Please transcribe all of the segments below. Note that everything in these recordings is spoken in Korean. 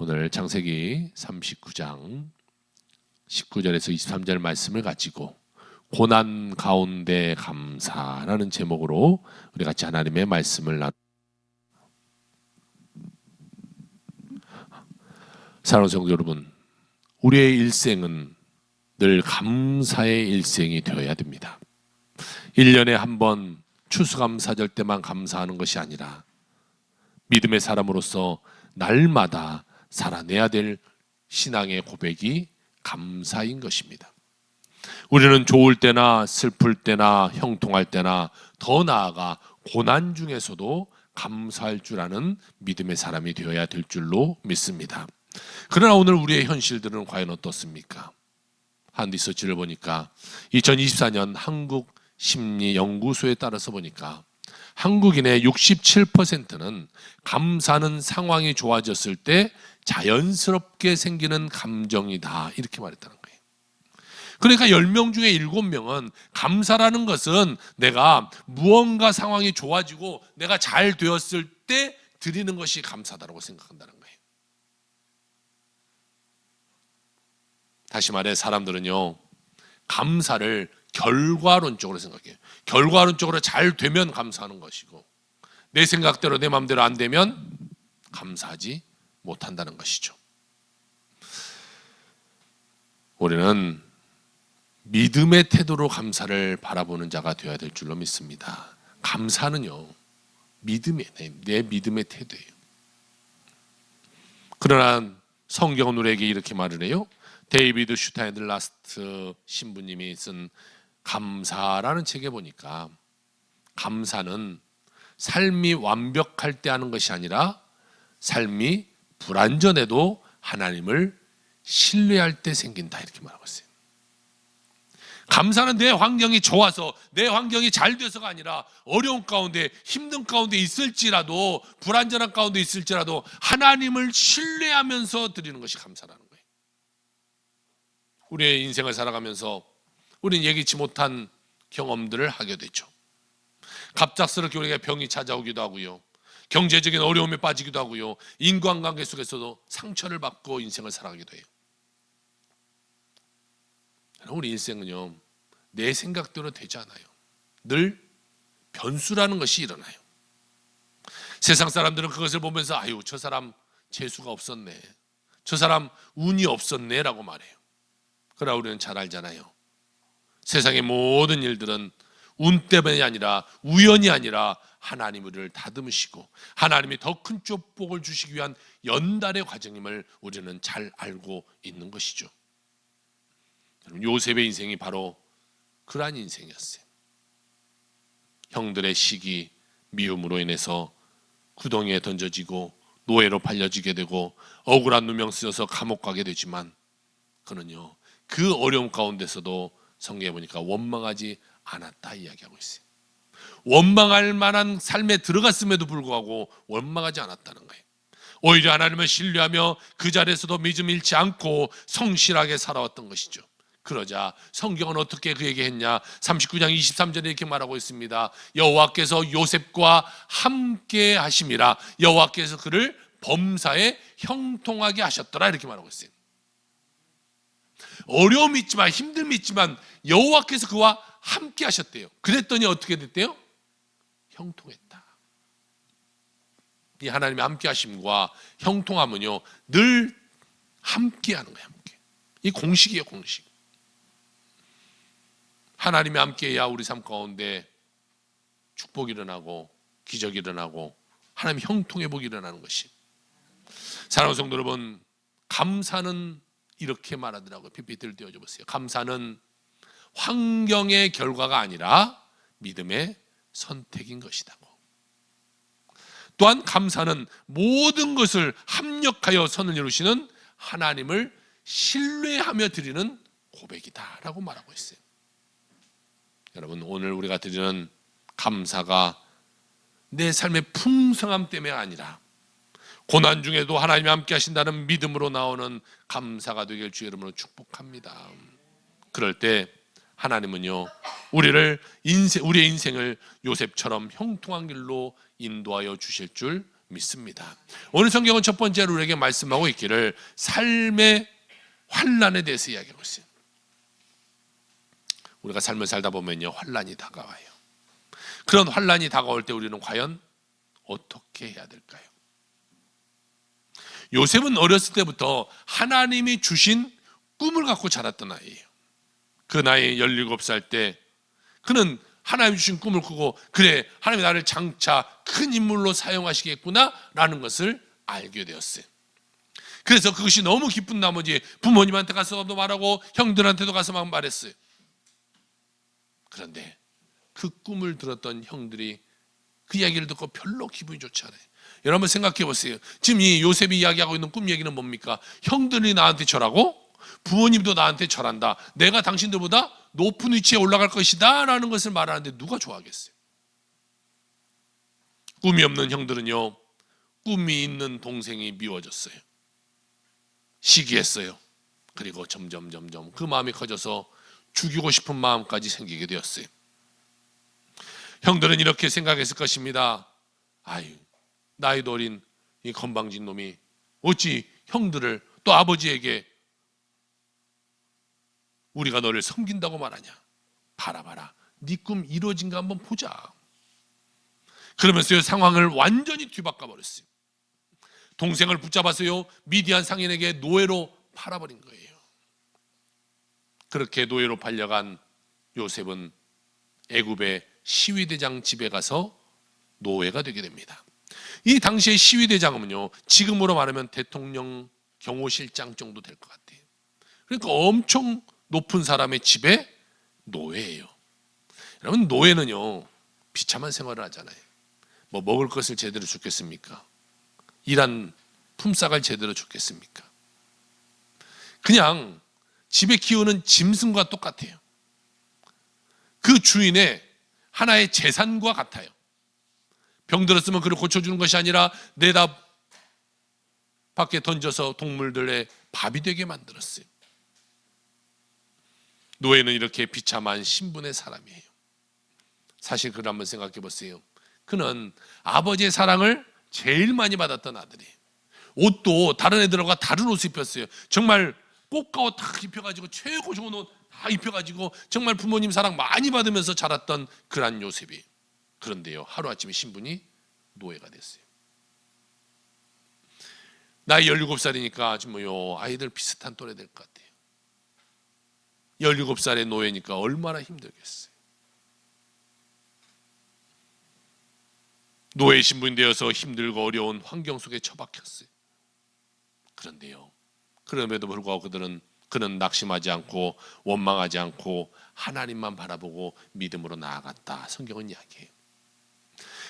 오늘 창세기 39장 19절에서 23절 말씀을 가지고 고난 가운데 감사라는 제목으로 우리 같이 하나님의 말씀을 사랑하는 성도 여러분, 우리의 일생은 늘 감사의 일생이 되어야 됩니다. 1년에 한 번 추수감사절 때만 감사하는 것이 아니라 믿음의 사람으로서 날마다 살아내야 될 신앙의 고백이 감사인 것입니다. 우리는 좋을 때나 슬플 때나 형통할 때나 더 나아가 고난 중에서도 감사할 줄 아는 믿음의 사람이 되어야 될 줄로 믿습니다. 그러나 오늘 우리의 현실들은 과연 어떻습니까? 한 리서치를 보니까 2024년 한국심리연구소에 따라서 보니까 한국인의 67%는 감사는 상황이 좋아졌을 때 자연스럽게 생기는 감정이다, 이렇게 말했다는 거예요. 그러니까 10명 중에 7명은 감사라는 것은 내가 무언가 상황이 좋아지고 내가 잘 되었을 때 드리는 것이 감사다라고 생각한다는 거예요. 다시 말해 사람들은요, 감사를 결과론적으로 생각해요. 결과론적으로 잘 되면 감사하는 것이고 내 생각대로 내 마음대로 안 되면 감사하지 못한다는 것이죠. 우리는 믿음의 태도로 감사를 바라보는 자가 되어야 될 줄로 믿습니다. 감사는요, 내 믿음의 태도예요. 그러나 성경은 우리에게 이렇게 말을 해요. 데이비드 슈타인들라스트 신부님이 쓴 감사라는 책에 보니까 감사는 삶이 완벽할 때 하는 것이 아니라 삶이 불완전해도 하나님을 신뢰할 때 생긴다, 이렇게 말하고 있어요. 감사는 내 환경이 좋아서 내 환경이 잘 돼서가 아니라 어려운 가운데 힘든 가운데 있을지라도 불완전한 가운데 있을지라도 하나님을 신뢰하면서 드리는 것이 감사라는 거예요. 우리의 인생을 살아가면서 우리는 예기치 못한 경험들을 하게 되죠. 갑작스럽게 우리에게 병이 찾아오기도 하고요, 경제적인 어려움에 빠지기도 하고요, 인간관계 속에서도 상처를 받고 인생을 살아가기도 해요. 우리 인생은요, 내 생각대로 되지 않아요. 늘 변수라는 것이 일어나요. 세상 사람들은 그것을 보면서 아유, 저 사람 재수가 없었네, 저 사람 운이 없었네 라고 말해요. 그러나 우리는 잘 알잖아요. 세상의 모든 일들은 운 때문이 아니라 우연이 아니라 하나님을 다듬으시고 하나님이 더 큰 축복을 주시기 위한 연달의 과정임을 우리는 잘 알고 있는 것이죠. 요셉의 인생이 바로 그러한 인생이었어요. 형들의 시기, 미움으로 인해서 구덩이에 던져지고 노예로 팔려지게 되고 억울한 누명 쓰여서 감옥 가게 되지만 그는요, 그 어려움 가운데서도 성경에 보니까 원망하지 않았다 이야기하고 있어요. 원망할 만한 삶에 들어갔음에도 불구하고 원망하지 않았다는 거예요. 오히려 하나님을 신뢰하며 그 자리에서도 믿음 잃지 않고 성실하게 살아왔던 것이죠. 그러자 성경은 어떻게 그에게 했냐? 39장 23절에 이렇게 말하고 있습니다. 여호와께서 요셉과 함께 하심이라, 여호와께서 그를 범사에 형통하게 하셨더라, 이렇게 말하고 있어요. 어려움이 있지만 힘듦이 있지만 여호와께서 그와 함께 하셨대요. 그랬더니 어떻게 됐대요? 형통했다. 이 하나님의 함께 하심과 형통함은요, 늘 함께 하는 거예요. 함께. 이 공식이에요, 공식. 하나님이 함께 해야 우리 삶 가운데 축복이 일어나고 기적이 일어나고 하나님의 형통회복이 일어나는 것이. 사랑하는 성도 여러분, 감사는 이렇게 말하더라고요. PPT를 띄워줘 보세요. 감사는 환경의 결과가 아니라 믿음의 선택인 것이다고. 또한 감사는 모든 것을 합력하여 선을 이루시는 하나님을 신뢰하며 드리는 고백이다라고 말하고 있어요. 여러분, 오늘 우리가 드리는 감사가 내 삶의 풍성함 때문에 아니라 고난 중에도 하나님이 함께 하신다는 믿음으로 나오는 감사가 되길 주의 이름으로 축복합니다. 그럴 때 하나님은요, 우리의 인생을 요셉처럼 형통한 길로 인도하여 주실 줄 믿습니다. 오늘 성경은 첫 번째로 우리에게 말씀하고 있기를 삶의 환난에 대해서 이야기하고 있어요. 우리가 삶을 살다 보면요, 환난이 다가와요. 그런 환난이 다가올 때 우리는 과연 어떻게 해야 될까요? 요셉은 어렸을 때부터 하나님이 주신 꿈을 갖고 자랐던 아이예요. 그 나이 17살 때 그는 하나님 주신 꿈을 꾸고, 그래, 하나님이 나를 장차 큰 인물로 사용하시겠구나 라는 것을 알게 되었어요. 그래서 그것이 너무 기쁜 나머지 부모님한테 가서도 말하고 형들한테도 가서 막 말했어요. 그런데 그 꿈을 들었던 형들이 그 이야기를 듣고 별로 기분이 좋지 않아요. 여러분 생각해 보세요. 지금 이 요셉이 이야기하고 있는 꿈 얘기는 뭡니까? 형들이 나한테 절하고 부모님도 나한테 절한다, 내가 당신들보다 높은 위치에 올라갈 것이다 라는 것을 말하는데 누가 좋아하겠어요? 꿈이 없는 형들은요, 꿈이 있는 동생이 미워졌어요. 시기했어요. 그리고 점점 그 마음이 커져서 죽이고 싶은 마음까지 생기게 되었어요. 형들은 이렇게 생각했을 것입니다. 아유, 나이도 어린 이 건방진 놈이 어찌 형들을, 또 아버지에게 우리가 너를 섬긴다고 말하냐. 봐라, 네 꿈 이루어진가 한번 보자. 그러면서 상황을 완전히 뒤바꿔 버렸어요. 동생을 붙잡아서요, 미디안 상인에게 노예로 팔아버린 거예요. 그렇게 노예로 팔려간 요셉은 애굽의 시위대장 집에 가서 노예가 되게 됩니다. 이 당시의 시위대장은요, 지금으로 말하면 대통령 경호실장 정도 될 것 같아요. 그러니까 엄청 높은 사람의 집에 노예예요. 여러분, 노예는요 비참한 생활을 하잖아요. 뭐 먹을 것을 제대로 줬겠습니까? 일한 품삯을 제대로 줬겠습니까? 그냥 집에 키우는 짐승과 똑같아요. 그 주인의 하나의 재산과 같아요. 병들었으면 그를 고쳐주는 것이 아니라 내다 밖에 던져서 동물들의 밥이 되게 만들었어요. 노예는 이렇게 비참한 신분의 사람이에요. 사실 그를 한번 생각해 보세요. 그는 아버지의 사랑을 제일 많이 받았던 아들이에요. 옷도 다른 애들과 다른 옷을 입혔어요. 정말 꽃가옷 다 입혀가지고 최고 좋은 옷 다 입혀가지고 정말 부모님 사랑 많이 받으면서 자랐던 그런 요셉이, 그런데요, 하루아침에 신분이 노예가 됐어요. 나이 17살이니까 지금 아이들 비슷한 또래 될 것 같아요. 17살의 노예니까 얼마나 힘들겠어요. 노예 신분이 되어서 힘들고 어려운 환경 속에 처박혔어요. 그런데요, 그럼에도 불구하고 그는 낙심하지 않고 원망하지 않고 하나님만 바라보고 믿음으로 나아갔다. 성경은 이야기해요.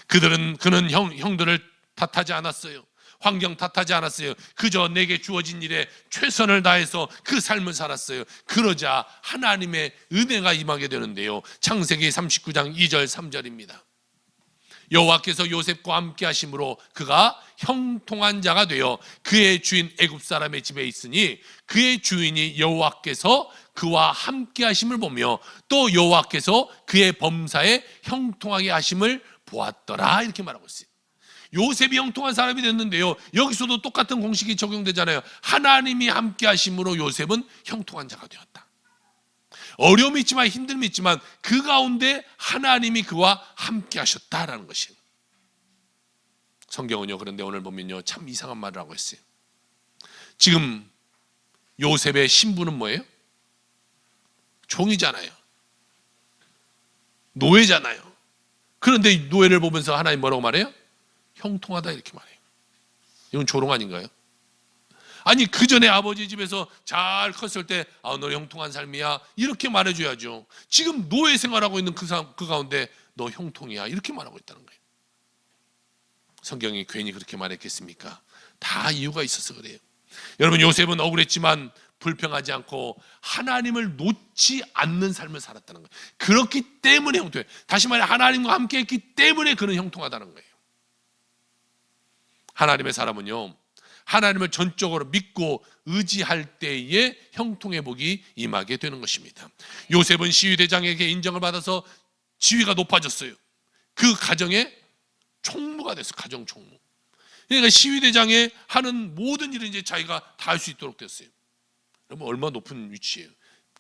그는 형들을 탓하지 않았어요. 환경 탓하지 않았어요. 그저 내게 주어진 일에 최선을 다해서 그 삶을 살았어요. 그러자 하나님의 은혜가 임하게 되는데요, 창세기 39장 2절 3절입니다. 여호와께서 요셉과 함께 하심으로 그가 형통한 자가 되어 그의 주인 애굽 사람의 집에 있으니 그의 주인이 여호와께서 그와 함께 하심을 보며 또 여호와께서 그의 범사에 형통하게 하심을 보았더라. 이렇게 말하고 있어요. 요셉이 형통한 사람이 됐는데요, 여기서도 똑같은 공식이 적용되잖아요. 하나님이 함께 하심으로 요셉은 형통한 자가 되었다. 어려움이 있지만 힘듦이 있지만 그 가운데 하나님이 그와 함께 하셨다라는 것이에요. 성경은요, 그런데 오늘 보면요, 참 이상한 말을 하고 있어요. 지금 요셉의 신분은 뭐예요? 종이잖아요. 노예잖아요. 그런데 노예를 보면서 하나님 뭐라고 말해요? 형통하다, 이렇게 말해요. 이건 조롱 아닌가요? 아니, 그 전에 아버지 집에서 잘 컸을 때 너 형통한 삶이야, 이렇게 말해줘야죠. 지금 노예 생활하고 있는 그 가운데 너 형통이야, 이렇게 말하고 있다는 거예요. 성경이 괜히 그렇게 말했겠습니까? 다 이유가 있어서 그래요. 여러분, 요셉은 억울했지만 불평하지 않고 하나님을 놓지 않는 삶을 살았다는 거예요. 그렇기 때문에 형통해요. 다시 말해, 하나님과 함께 했기 때문에 그는 형통하다는 거예요. 하나님의 사람은요, 하나님을 전적으로 믿고 의지할 때에 형통의 복이 임하게 되는 것입니다. 요셉은 시위대장에게 인정을 받아서 지위가 높아졌어요. 그 가정의 총무가 됐어요. 가정 총무. 그러니까 시위대장에 하는 모든 일을 이제 자기가 다 할 수 있도록 됐어요. 여러분 얼마나 높은 위치예요.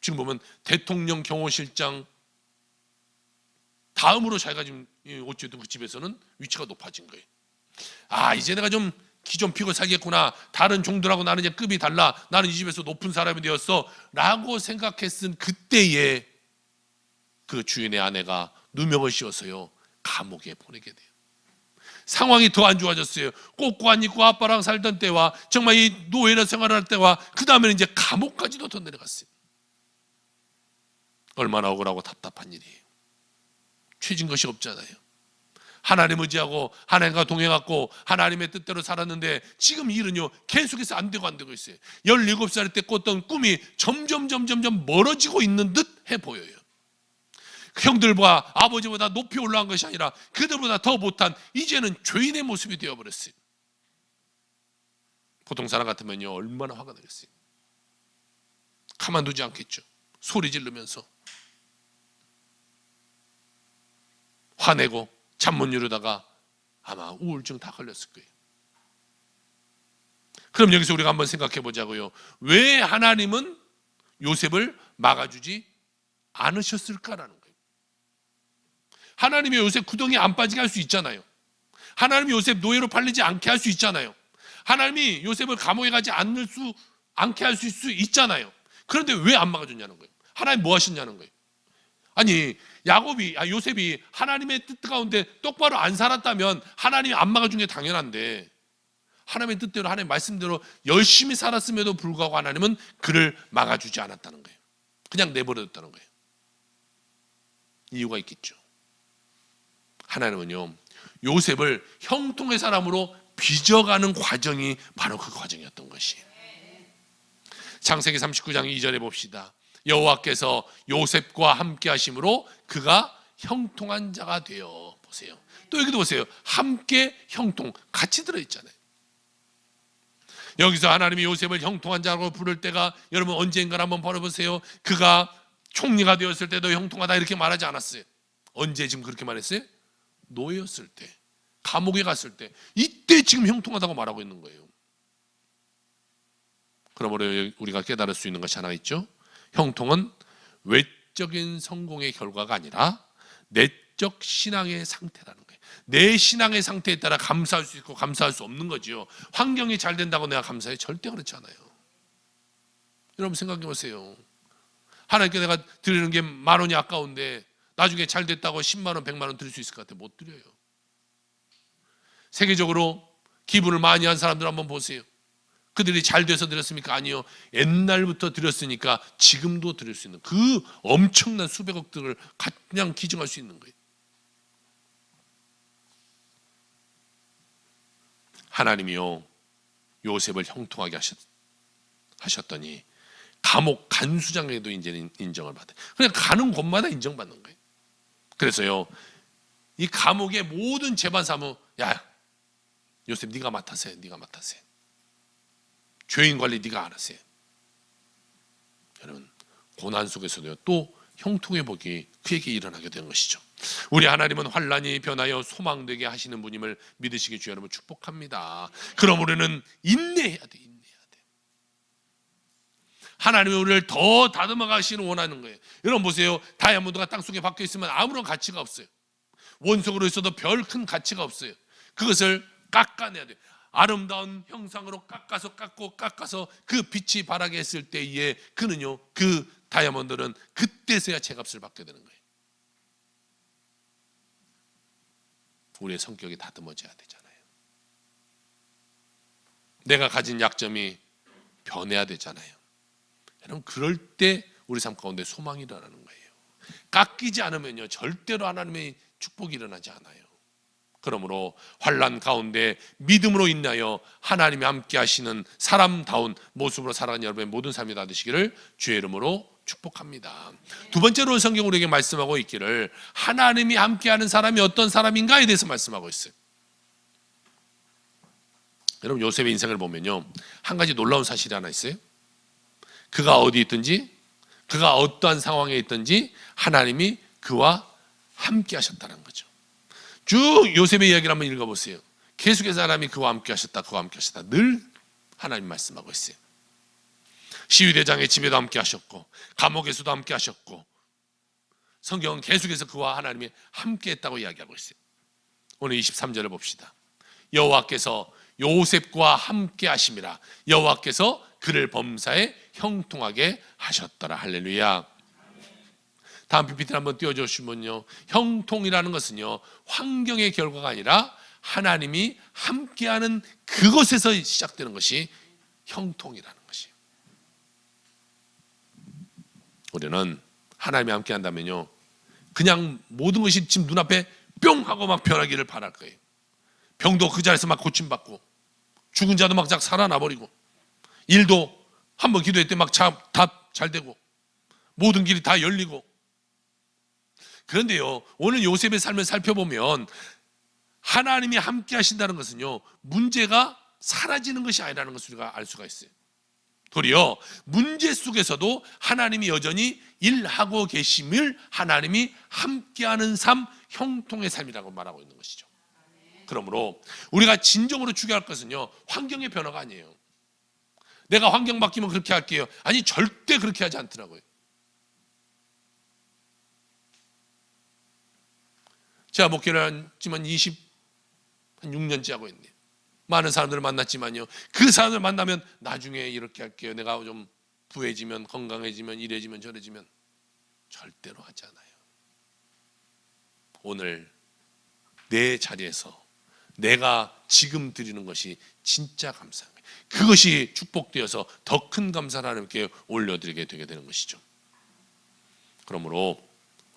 지금 보면 대통령 경호실장 다음으로 자기가 지금 어쨌든 그 집에서는 위치가 높아진 거예요. 아, 이제 내가 좀 기 좀 피고 살겠구나. 다른 종들하고 나는 이제 급이 달라. 나는 이 집에서 높은 사람이 되었어. 라고 생각했은 그때에 그 주인의 아내가 누명을 씌워서요 감옥에 보내게 돼요. 상황이 더 안 좋아졌어요. 꼬꼬 안 입고 아빠랑 살던 때와 정말 이 노예나 생활할 때와 그 다음에는 이제 감옥까지도 더 내려갔어요. 얼마나 억울하고 답답한 일이에요. 죄진 것이 없잖아요. 하나님 의지하고 하나님과 동행하고 하나님의 뜻대로 살았는데 지금 일은요 계속해서 안 되고 있어요. 17살 때 꿨던 꿈이 점점 멀어지고 있는 듯 해 보여요. 형들과 아버지보다 높이 올라간 것이 아니라 그들보다 더 못한 이제는 죄인의 모습이 되어버렸어요. 보통 사람 같으면요 얼마나 화가 나겠어요. 가만두지 않겠죠. 소리 지르면서 화내고 잠 못 이루다가 아마 우울증 다 걸렸을 거예요. 그럼 여기서 우리가 한번 생각해 보자고요. 왜 하나님은 요셉을 막아주지 않으셨을까라는 거예요. 하나님이 요셉 구덩이에 안 빠지게 할 수 있잖아요. 하나님이 요셉 노예로 팔리지 않게 할 수 있잖아요. 하나님이 요셉을 감옥에 가지 않게 할 수 있잖아요. 그런데 왜 안 막아줬냐는 거예요. 하나님 뭐 하셨냐는 거예요. 아니 요셉이 하나님의 뜻 가운데 똑바로 안 살았다면 하나님이 안 막아준 게 당연한데 하나님의 뜻대로 하나님의 말씀대로 열심히 살았음에도 불구하고 하나님은 그를 막아주지 않았다는 거예요. 그냥 내버려뒀다는 거예요. 이유가 있겠죠. 하나님은요 요셉을 형통의 사람으로 빚어가는 과정이 바로 그 과정이었던 것이에요. 창세기 39장 2절에 봅시다. 여호와께서 요셉과 함께 하심으로 그가 형통한 자가 되어. 보세요. 또 여기도 보세요. 함께 형통 같이 들어있잖아요. 여기서 하나님이 요셉을 형통한 자라고 부를 때가 여러분 언젠가 한번 벌어보세요. 그가 총리가 되었을 때도 형통하다 이렇게 말하지 않았어요. 언제 지금 그렇게 말했어요? 노예였을 때, 감옥에 갔을 때, 이때 지금 형통하다고 말하고 있는 거예요. 그러므로 우리가 깨달을 수 있는 것이 하나 있죠. 형통은 외적인 성공의 결과가 아니라 내적 신앙의 상태라는 거예요. 내 신앙의 상태에 따라 감사할 수 있고 감사할 수 없는 거죠. 환경이 잘 된다고 내가 감사해? 절대 그렇지 않아요. 여러분 생각해 보세요. 하나님께 내가 드리는 게 10,000원이 아까운데 나중에 잘 됐다고 10만 원, 100만 원 드릴 수 있을 것 같아요? 못 드려요. 세계적으로 기부를 많이 한 사람들 한번 보세요. 그들이 잘 돼서 드렸습니까? 아니요. 옛날부터 드렸으니까 지금도 드릴 수 있는 그 엄청난 수백억들을 그냥 기증할 수 있는 거예요. 하나님이요 요셉을 형통하게 하셨더니 감옥 간수장에도 이제는 인정을 받아요. 그냥 가는 곳마다 인정받는 거예요. 그래서요 이 감옥의 모든 재반 사무, 야 요셉 네가 맡아서 해. 네가 맡아서 해. 죄인 관리 네가 알아서 해. 여러분 고난 속에서도 또 형통의 복이 그에게 일어나게 된 것이죠. 우리 하나님은 환난이 변하여 소망되게 하시는 분임을 믿으시기 주 여러분 축복합니다. 그럼 우리는 인내해야 돼. 인내해야 돼. 하나님이 우리를 더 다듬어 가시는 원하는 거예요. 여러분 보세요. 다이아몬드가 땅속에 박혀 있으면 아무런 가치가 없어요. 원석으로 있어도 별 큰 가치가 없어요. 그것을 깎아내야 돼요. 아름다운 형상으로 깎아서 그 빛이 바라게 했을 때에 그는요 그 다이아몬드는 그때서야 제값을 받게 되는 거예요. 우리의 성격이 다듬어져야 되잖아요. 내가 가진 약점이 변해야 되잖아요. 여러분 그럴 때 우리 삶 가운데 소망이 일어나는 거예요. 깎이지 않으면요 절대로 하나님의 축복이 일어나지 않아요. 그러므로 환난 가운데 믿음으로 인하여 하나님이 함께 하시는 사람다운 모습으로 살아가는 여러분의 모든 삶이 다 되시기를 주의 이름으로 축복합니다. 두 번째로 성경 우리에게 말씀하고 있기를 하나님이 함께하는 사람이 어떤 사람인가에 대해서 말씀하고 있어요. 여러분 요셉의 인생을 보면요 한 가지 놀라운 사실이 하나 있어요. 그가 어디 있든지 그가 어떠한 상황에 있든지 하나님이 그와 함께 하셨다는 거죠. 쭉 요셉의 이야기를 한번 읽어보세요. 계속해서 하나님이 그와 함께 하셨다, 그와 함께 하셨다. 늘 하나님 말씀하고 있어요. 시위대장의 집에도 함께 하셨고 감옥에서도 함께 하셨고 성경은 계속해서 그와 하나님이 함께 했다고 이야기하고 있어요. 오늘 23절을 봅시다. 여호와께서 요셉과 함께 하심이라. 여호와께서 그를 범사에 형통하게 하셨더라. 할렐루야. 다음 PPT 한번 띄워주시면요, 형통이라는 것은요 환경의 결과가 아니라 하나님이 함께하는 그곳에서 시작되는 것이 형통이라는 것이에요. 우리는 하나님이 함께 한다면요 그냥 모든 것이 지금 눈앞에 뿅 하고 막 변하기를 바랄 거예요. 병도 그 자리에서 막 고침받고 죽은 자도 막 살아나 버리고 일도 한번 기도할 때 막 다 잘 되고 모든 길이 다 열리고. 그런데요 오늘 요셉의 삶을 살펴보면 하나님이 함께 하신다는 것은요 문제가 사라지는 것이 아니라는 것을 우리가 알 수가 있어요. 도리어 문제 속에서도 하나님이 여전히 일하고 계심을 하나님이 함께하는 삶, 형통의 삶이라고 말하고 있는 것이죠. 그러므로 우리가 진정으로 중요할 것은요 환경의 변화가 아니에요. 내가 환경 바뀌면 그렇게 할게요. 아니 절대 그렇게 하지 않더라고요. 제가 목회를 했지만 26년째 하고 있네요. 많은 사람들을 만났지만요 그 사람을 만나면 나중에 이렇게 할게요, 내가 좀 부해지면 건강해지면 이래지면 저래지면 절대로 하지 않아요. 오늘 내 자리에서 내가 지금 드리는 것이 진짜 감사한 거예요. 그것이 축복되어서 더 큰 감사를 하나님께 올려드리게 되게 되는 것이죠. 그러므로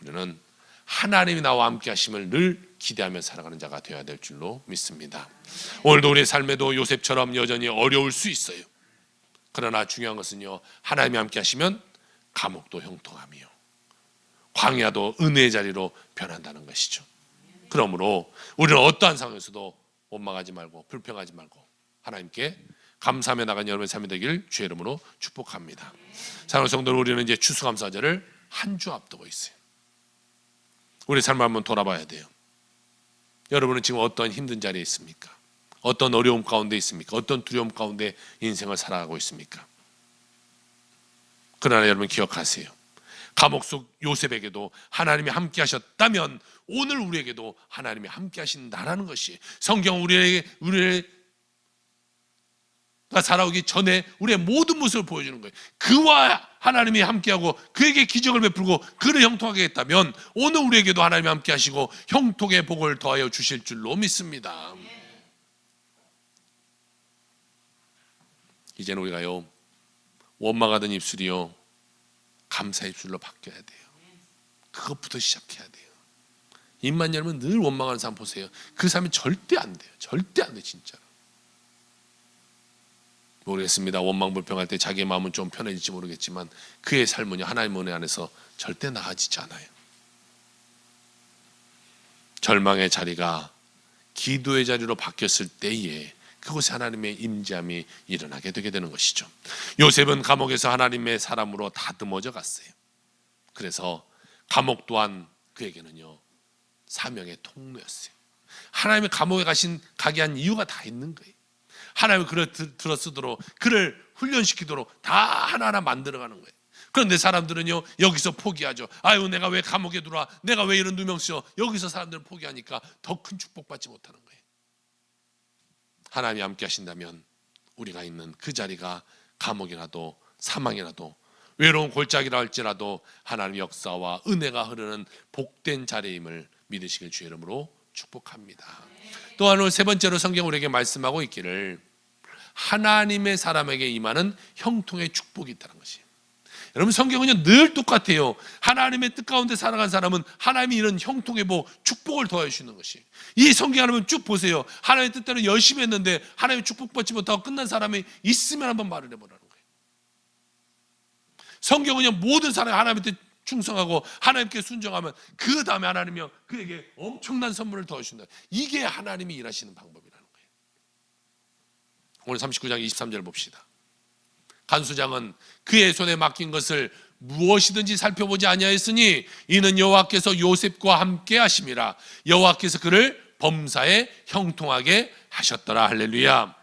우리는 하나님이 나와 함께 하심을 늘 기대하며 살아가는 자가 되어야 될 줄로 믿습니다. 오늘도 우리의 삶에도 요셉처럼 여전히 어려울 수 있어요. 그러나 중요한 것은요 하나님이 함께 하시면 감옥도 형통하며 광야도 은혜의 자리로 변한다는 것이죠. 그러므로 우리는 어떠한 상황에서도 원망하지 말고 불평하지 말고 하나님께 감사하며 나간 여러분의 삶이 되길 주의 이름으로 축복합니다. 사랑하는 성도들, 우리는 이제 추수감사절을 한 주 앞두고 있어요. 우리 삶을 한번 돌아봐야 돼요. 여러분은 지금 어떤 힘든 자리에 있습니까? 어떤 어려움 가운데 있습니까? 어떤 두려움 가운데 인생을 살아가고 있습니까? 그러나 여러분 기억하세요. 감옥 속 요셉에게도 하나님이 함께 하셨다면 오늘 우리에게도 하나님이 함께 하신다라는 것이 성경 우리가 살아오기 전에 우리의 모든 모습을 보여주는 거예요. 그와 하나님이 함께하고 그에게 기적을 베풀고 그를 형통하게 했다면 오늘 우리에게도 하나님이 함께 하시고 형통의 복을 더하여 주실 줄로 믿습니다. 이제는 우리가요 원망하던 입술이요 감사의 입술로 바뀌어야 돼요. 그것부터 시작해야 돼요. 입만 열면 늘 원망하는 사람 보세요. 그 사람이 절대 안 돼요. 절대 안 돼요. 진짜로. 모르겠습니다. 원망 불평할 때 자기의 마음은 좀 편해질지 모르겠지만 그의 삶은 하나님의 은혜 안에서 절대 나아지지 않아요. 절망의 자리가 기도의 자리로 바뀌었을 때에 그곳에 하나님의 임재함이 일어나게 되게 되는 것이죠. 요셉은 감옥에서 하나님의 사람으로 다듬어져 갔어요. 그래서 감옥 또한 그에게는요 사명의 통로였어요. 하나님의 감옥에 가게 한 이유가 다 있는 거예요. 하나님을 그를 들어쓰도록 그를 훈련시키도록 다 하나하나 만들어가는 거예요. 그런데 사람들은요 여기서 포기하죠. 아유 내가 왜 감옥에 들어와, 내가 왜 이런 누명쓰여. 여기서 사람들은 포기하니까 더 큰 축복받지 못하는 거예요. 하나님이 함께 하신다면 우리가 있는 그 자리가 감옥이라도 사망이라도 외로운 골짜기라 할지라도 하나님의 역사와 은혜가 흐르는 복된 자리임을 믿으시길 주의 이름으로 축복합니다. 또한 오늘 세 번째로 성경 우리에게 말씀하고 있기를 하나님의 사람에게 임하는 형통의 축복이 있다는 것이에요. 여러분 성경은요 늘 똑같아요. 하나님의 뜻 가운데 살아간 사람은 하나님이 이런 형통의 복, 축복을 더해 주시는 것이에요. 이 성경 하나님 쭉 보세요. 하나님의 뜻대로 열심히 했는데 하나님의 축복받지 못하고 끝난 사람이 있으면 한번 말을 해보라는 거예요. 성경은요 모든 사람이 하나님의 뜻 충성하고 하나님께 순종하면 그 다음에 하나님이 그에게 엄청난 선물을 더해준다. 이게 하나님이 일하시는 방법이라는 거예요. 오늘 39장 23절을 봅시다. 간수장은 그의 손에 맡긴 것을 무엇이든지 살펴보지 아니하였으니 이는 여호와께서 요셉과 함께 하심이라. 여호와께서 그를 범사에 형통하게 하셨더라. 할렐루야.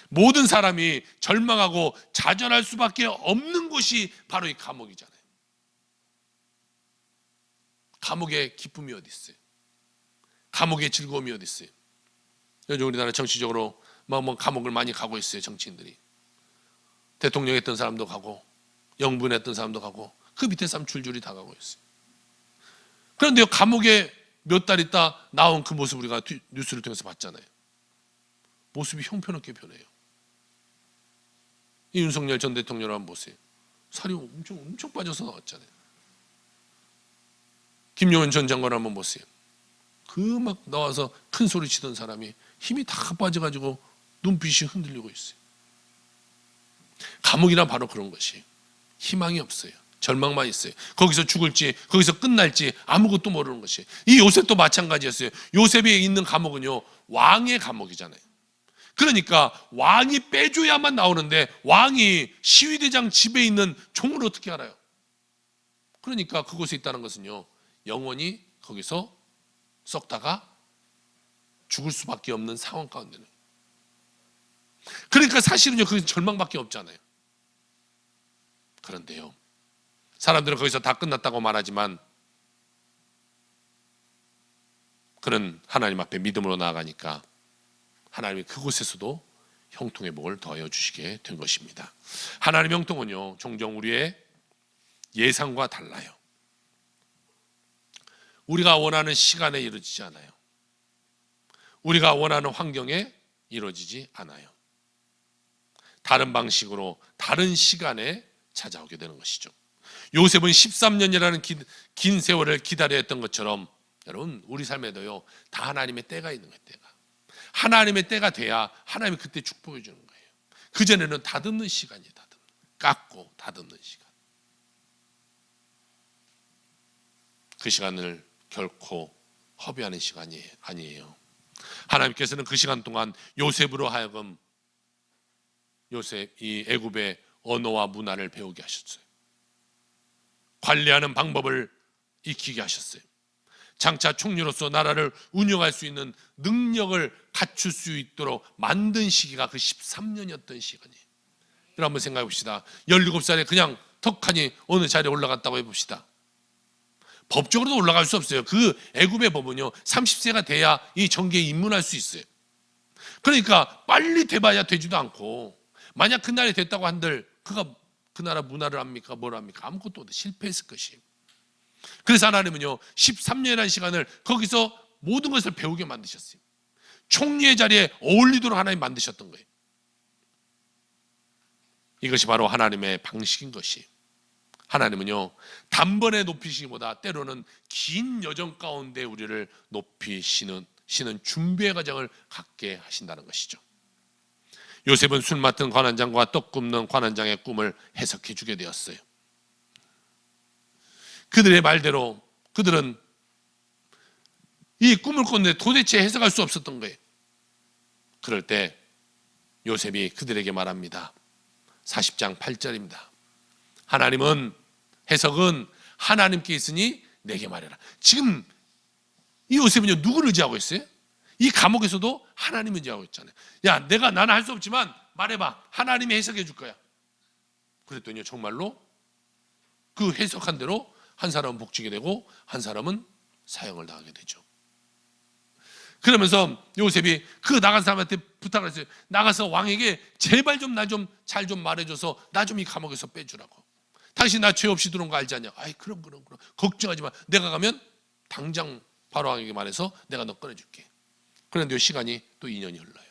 모든 사람이 절망하고 좌절할 수밖에 없는 곳이 바로 이 감옥이잖아요. 감옥의 기쁨이 어디 있어요? 감옥의 즐거움이 어디 있어요? 요즘 우리나라 정치적으로 뭐 감옥을 많이 가고 있어요. 정치인들이 대통령 했던 사람도 가고 영부인 했던 사람도 가고 그 밑에 사람 줄줄이 다 가고 있어요. 그런데 감옥에 몇 달 있다 나온 그 모습 우리가 뉴스를 통해서 봤잖아요. 모습이 형편없게 변해요. 이 윤석열 전 대통령을 한번 보세요. 살이 엄청 빠져서 나왔잖아요. 김용현 전 장관 한번 보세요. 그 막 나와서 큰 소리 치던 사람이 힘이 다 빠져가지고 눈빛이 흔들리고 있어요. 감옥이란 바로 그런 것이 희망이 없어요. 절망만 있어요. 거기서 죽을지 거기서 끝날지 아무것도 모르는 것이. 이 요셉도 마찬가지였어요. 요셉이 있는 감옥은요 왕의 감옥이잖아요. 그러니까 왕이 빼줘야만 나오는데 왕이 시위대장 집에 있는 종을 어떻게 알아요? 그러니까 그곳에 있다는 것은요 영원히 거기서 썩다가 죽을 수밖에 없는 상황 가운데는. 그러니까 사실은요 거기서 절망밖에 없잖아요. 그런데요 사람들은 거기서 다 끝났다고 말하지만 그는 하나님 앞에 믿음으로 나아가니까 하나님이 그곳에서도 형통의 복을 더하여 주시게 된 것입니다. 하나님의 형통은요 종종 우리의 예상과 달라요. 우리가 원하는 시간에 이루어지지 않아요. 우리가 원하는 환경에 이루어지지 않아요. 다른 방식으로 다른 시간에 찾아오게 되는 것이죠. 요셉은 13년이라는 긴 세월을 기다려야 했던 것처럼 여러분 우리 삶에도요 다 하나님의 때가 있는 거예요. 때가. 하나님의 때가 돼야 하나님이 그때 축복해 주는 거예요. 그전에는 다듬는 시간이에요. 깎고 다듬는 시간. 그 시간을 결코 허비하는 시간이 아니에요. 하나님께서는 그 시간 동안 요셉으로 하여금 이 애굽의 언어와 문화를 배우게 하셨어요. 관리하는 방법을 익히게 하셨어요. 장차 총리로서 나라를 운영할 수 있는 능력을 갖출 수 있도록 만든 시기가 그 13년이었던 시간이에요. 여러분 한번 생각해 봅시다. 17살에 그냥 턱하니 어느 자리에 올라갔다고 해봅시다. 법적으로도 올라갈 수 없어요. 그 애굽의 법은요 30세가 돼야 이 정계에 입문할 수 있어요. 그러니까 빨리 돼봐야 되지도 않고 만약 그날이 됐다고 한들 그가 그 나라 문화를 합니까? 뭘 합니까? 아무것도 실패했을 것이에요. 그래서 하나님은요 13년이라는 시간을 거기서 모든 것을 배우게 만드셨어요. 총리의 자리에 어울리도록 하나님 만드셨던 거예요. 이것이 바로 하나님의 방식인 것이. 하나님은요 단번에 높이시기보다 때로는 긴 여정 가운데 우리를 높이시는 준비의 과정을 갖게 하신다는 것이죠. 요셉은 술 맡은 관원장과 떡 굽는 관원장의 꿈을 해석해 주게 되었어요. 그들의 말대로 그들은 이 꿈을 꿨는데 도대체 해석할 수 없었던 거예요. 그럴 때 요셉이 그들에게 말합니다. 40장 8절입니다. 하나님은 해석은 하나님께 있으니 내게 말해라. 지금 이 요셉은요 누구를 의지하고 있어요? 이 감옥에서도 하나님을 의지하고 있잖아요. 야 나는 할 수 없지만 말해봐. 하나님이 해석해 줄 거야. 그랬더니 정말로 그 해석한 대로 한 사람은 복지게 되고 한 사람은 사형을 당하게 되죠. 그러면서 요셉이 그 나간 사람한테 부탁을 했어요. 나가서 왕에게 제발 좀 나 좀 잘 좀 말해줘서 나 좀 이 감옥에서 빼주라고. 당신 나 죄 없이 들어온 거 알지 않냐? 아이 그럼 걱정하지 마. 내가 가면 당장 바로 왕에게 말해서 내가 너 꺼내줄게. 그런데 시간이 또 2년이 흘러요.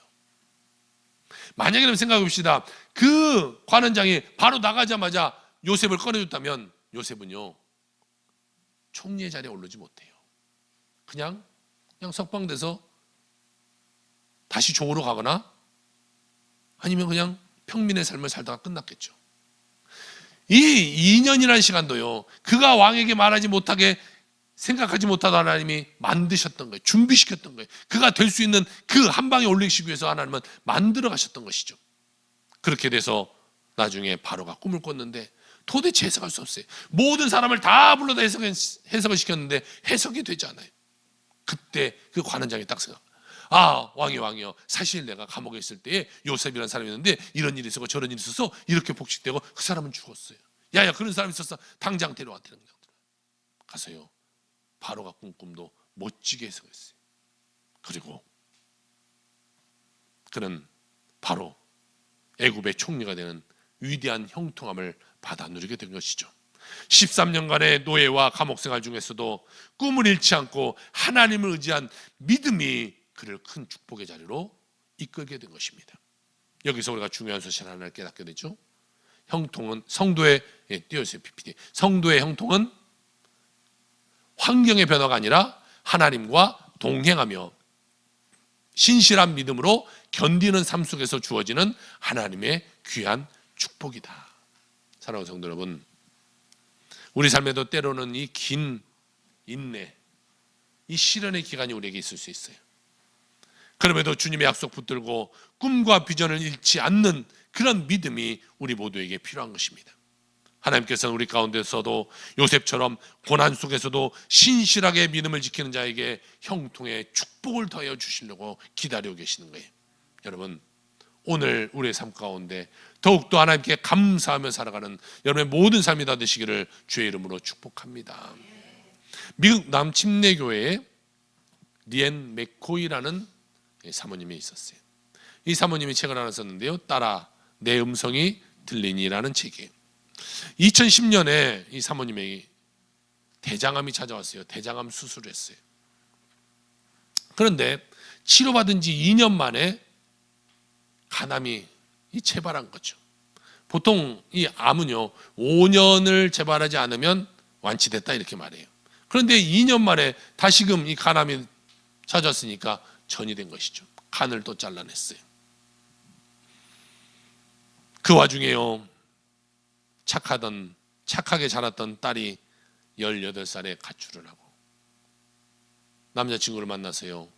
만약에 생각해 봅시다. 그 관원장이 바로 나가자마자 요셉을 꺼내줬다면 요셉은요 총리의 자리에 오르지 못해요. 그냥 석방돼서 다시 종으로 가거나 아니면 그냥 평민의 삶을 살다가 끝났겠죠. 이 2년이라는 시간도요 그가 왕에게 말하지 못하게 생각하지 못하던 하나님이 만드셨던 거예요. 준비시켰던 거예요. 그가 될 수 있는 그 한 방에 올리시기 위해서 하나님은 만들어 가셨던 것이죠. 그렇게 돼서 나중에 바로가 꿈을 꿨는데 도대체 해석할 수 없어요. 모든 사람을 다 불러다 해석을 시켰는데 해석이 되지 않아요. 그때 그 관원장이 딱 생각, 아, 왕이요, 사실 내가 감옥에 있을 때에 요셉이라는 사람이 있는데 이런 일이 있었고 저런 일이 있어서 이렇게 복직되고 그 사람은 죽었어요. 야야, 그런 사람이 있었어, 당장 데려와. 가서요, 바로가 꾼 꿈도 멋지게 해석했어요. 그리고 그는 바로 애굽의 총리가 되는 위대한 형통함을 받아 누리게 된 것이죠. 13년간의 노예와 감옥 생활 중에서도 꿈을 잃지 않고 하나님을 의지한 믿음이 그를 큰 축복의 자리로 이끌게 된 것입니다. 여기서 우리가 중요한 사실을 하나를 깨닫게 되죠. 형통은 성도의, 띄워주세요 PPT. 성도의 형통은 환경의 변화가 아니라 하나님과 동행하며 신실한 믿음으로 견디는 삶 속에서 주어지는 하나님의 귀한 축복이다. 사랑하는 성도 여러분, 우리 삶에도 때로는 이 긴 인내, 이 시련의 기간이 우리에게 있을 수 있어요. 그럼에도 주님의 약속 붙들고 꿈과 비전을 잃지 않는 그런 믿음이 우리 모두에게 필요한 것입니다. 하나님께서는 우리 가운데서도 요셉처럼 고난 속에서도 신실하게 믿음을 지키는 자에게 형통의 축복을 더하여 주시려고 기다리고 계시는 거예요. 여러분, 오늘 우리의 삶 가운데 더욱더 하나님께 감사하며 살아가는 여러분의 모든 삶이 다 되시기를 주의 이름으로 축복합니다. 미국 남침례교회에 리엔 맥코이라는 사모님이 있었어요. 이 사모님이 책을 하나 썼는데요, 따라 내 음성이 들리니라는 책이에요. 2010년에 이 사모님에게 대장암이 찾아왔어요. 대장암 수술을 했어요. 그런데 치료받은 지 2년 만에 간암이 재발한 거죠. 보통 이 암은요 5년을 재발하지 않으면 완치됐다 이렇게 말해요. 그런데 2년 만에 다시금 이 간암이 찾아왔으니까 전이 된 것이죠. 간을 또 잘라냈어요. 그 와중에요, 착하게 자랐던 딸이 18살에 가출을 하고 남자친구를 만나서요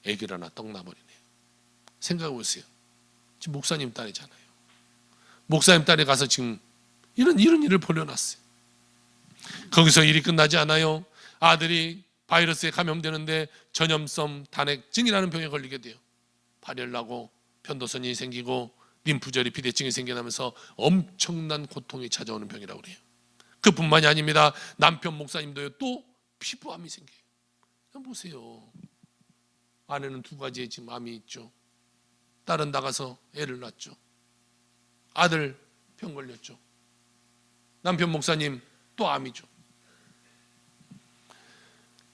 아기를 하나 떡 나버리네요. 생각해 보세요. 지금 목사님 딸이잖아요. 목사님 딸이 가서 지금 이런 일을 벌여놨어요. 거기서 일이 끝나지 않아요. 아들이 바이러스에 감염되는데 전염성 단핵증이라는 병에 걸리게 돼요. 발열나고 편도선이 생기고 림프절이 비대증이 생겨나면서 엄청난 고통이 찾아오는 병이라고 그래요. 그뿐만이 아닙니다. 남편 목사님도요 또 피부암이 생겨요. 보세요. 아내는 2가지의 지금 암이 있죠. 딸은 나가서 애를 낳았죠. 아들 병 걸렸죠. 남편 목사님 또 암이죠.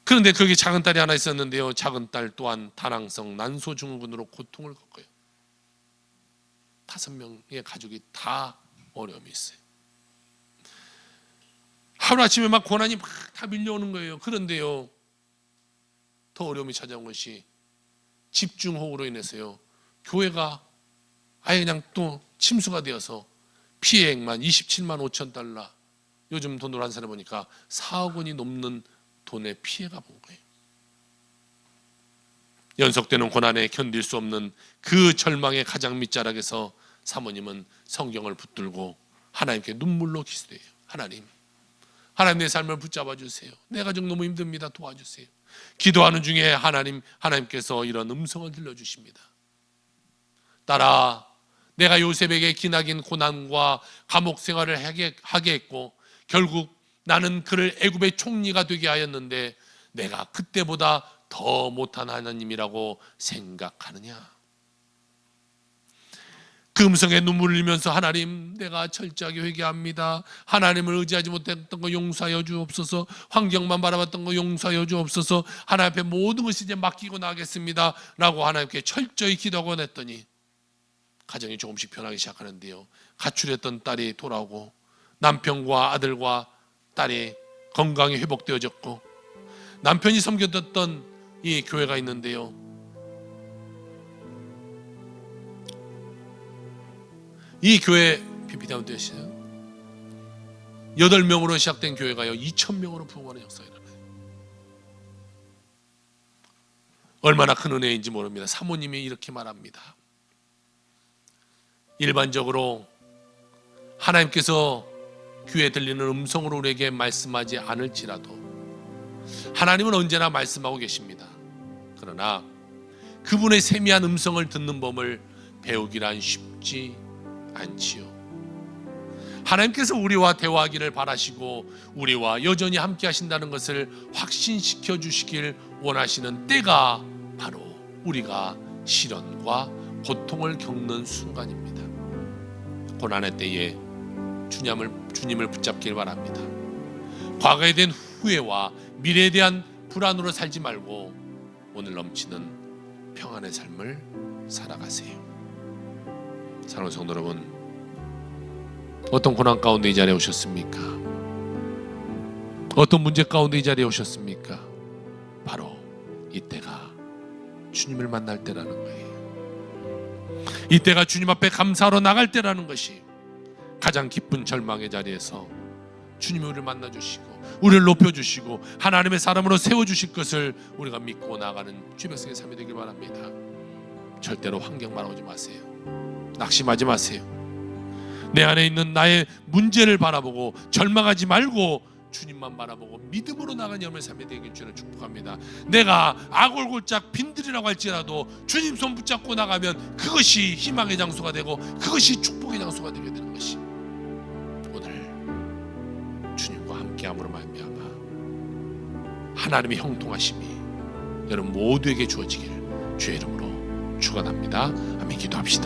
그런데 거기 작은 딸이 하나 있었는데요, 작은 딸 또한 다낭성 난소 증후군으로 고통을 겪어요. 5명의 가족이 다 어려움이 있어요. 하루아침에 막 고난이 막 다 밀려오는 거예요. 그런데요, 더 어려움이 찾아온 것이 집중호우로 인해서요 교회가 아예 그냥 또 침수가 되어서 피해액만 27만 5천 달러, 요즘 돈으로 한 사람 보니까 4억 원이 넘는 돈의 피해가 본 거예요. 연속되는 고난에 견딜 수 없는 그 절망의 가장 밑자락에서 사모님은 성경을 붙들고 하나님께 눈물로 기도해요. 하나님 내 삶을 붙잡아 주세요. 내 가족 너무 힘듭니다. 도와주세요. 기도하는 중에 하나님께서 이런 음성을 들려주십니다. 딸아, 내가 요셉에게 기나긴 고난과 감옥 생활을 하게 했고 결국 나는 그를 애굽의 총리가 되게 하였는데 내가 그때보다 더 못한 하나님이라고 생각하느냐? 그 음성에 눈물을 흘리면서 하나님, 내가 철저하게 회개합니다. 하나님을 의지하지 못했던 거 용서하여 주옵소서. 환경만 바라봤던 거 용서하여 주옵소서. 하나님 앞에 모든 것을 이제 맡기고 나가겠습니다 라고 하나님께 철저히 기도하고 냈더니 가정이 조금씩 변하기 시작하는데요, 가출했던 딸이 돌아오고 남편과 아들과 딸이 건강이 회복되어졌고 남편이 섬겼던 이 교회가 있는데요, 이 교회 PPT 한번 떼시죠. 8명으로 시작된 교회가요 2,000명으로 부흥하는 역사가 일어나요. 얼마나 큰 은혜인지 모릅니다. 사모님이 이렇게 말합니다. 일반적으로 하나님께서 귀에 들리는 음성으로 우리에게 말씀하지 않을지라도 하나님은 언제나 말씀하고 계십니다. 그러나 그분의 세미한 음성을 듣는 법을 배우기란 쉽지 않지요. 하나님께서 우리와 대화하기를 바라시고 우리와 여전히 함께 하신다는 것을 확신시켜 주시길 원하시는 때가 바로 우리가 시련과 고통을 겪는 순간입니다. 고난의 때에 주님을 붙잡길 바랍니다. 과거에 대한 후회와 미래에 대한 불안으로 살지 말고 오늘 넘치는 평안의 삶을 살아가세요. 사랑하는 성도 여러분, 어떤 고난 가운데 이 자리에 오셨습니까? 어떤 문제 가운데 이 자리에 오셨습니까? 바로 이때가 주님을 만날 때라는 거예요. 이때가 주님 앞에 감사하러 나갈 때라는 것이 가장 기쁜 절망의 자리에서 주님이 우리를 만나주시고 우리를 높여주시고 하나님의 사람으로 세워주실 것을 우리가 믿고 나가는 주의 백성의 삶이 되길 바랍니다. 절대로 환경 바라보지 마세요. 낙심하지 마세요. 내 안에 있는 나의 문제를 바라보고 절망하지 말고 주님만 바라보고 믿음으로 나가는 여러분의 삶이 되길 주는 축복합니다. 내가 아골골짝 빈들이라고 할지라도 주님 손 붙잡고 나가면 그것이 희망의 장소가 되고 그것이 축복의 장소가 되게 되는 것이 오늘 주님과 함께함으로 말미암아 하나님의 형통하심이 여러분 모두에게 주어지기를 주의 이름으로 축원합니다. 아멘. 기도합시다.